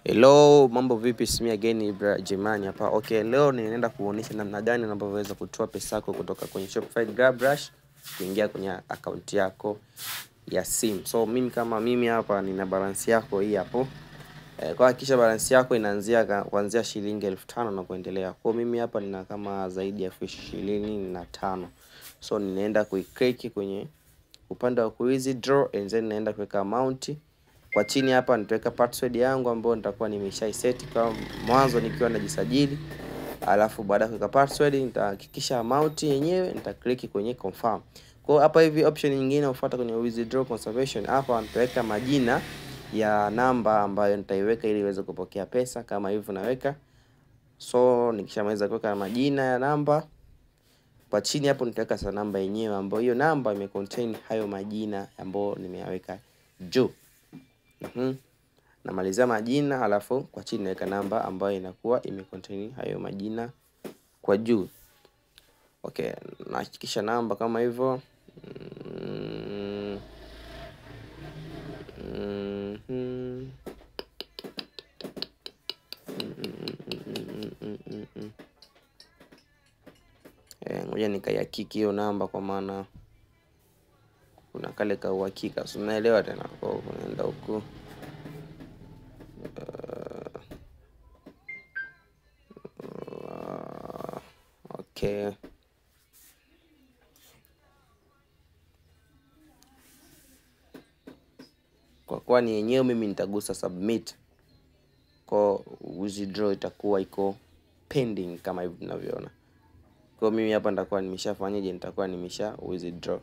Hello, mambo vipi? Simi again Ibra Jemani hapa. Okay, leo ninaenda kuonyesha namna gani unavyoweza kutoa pesa yako kutoka kwenye Shopify GrabRush kuingia kwenye account yako ya simu. So mimi hapa nina balance yako hii hapo. Kwa hakika balance yako inaanzia kuanzia shilingi 1500 na kuendelea. Kwa mimi hapa nina kama zaidi ya 25,000. So ninaenda kuiclick kwenye upande wa withdraw and then naenda kuweka amount. Kwa chini hapa nitaweka password yangu ambayo nitakuwa nimeshaiset kama mwanzo nikiwa najisajili. Alafu baada ya kuweka password nitahakikisha amount yenyewe nitaklik kwenye confirm. Kwa hapa hivi option nyingine ufuata kwenye withdraw conservation, hapa nitaweka majina ya namba ambayo nitaiweka ili iweze kupokea pesa kama hivyo naweka. So nikishamaliza kuweka majina ya namba, kwa chini hapo nitaweka sa namba yenyewe ambayo hiyo namba imecontain hayo majina ambayo nimeyaweka juu. Namalizia majina alafu kwa chini naweka namba ambayo inakuwa imecontain hayo majina kwa juu. Okay, nahakikisha namba kama hivyo. Ngoja nikayakiki hiyo namba kwa maana kuna kale ka uhakika. So unaelewa tena kwa unaenda huko. Okay. Kwa kuwa ni yenyewe mimi nitagusa submit. Kwa withdraw itakuwa iko pending kama hivi tunavyoona. Kwa mimi hapa nitakuwa nimeshafanyaje, nitakuwa nimesha withdraw.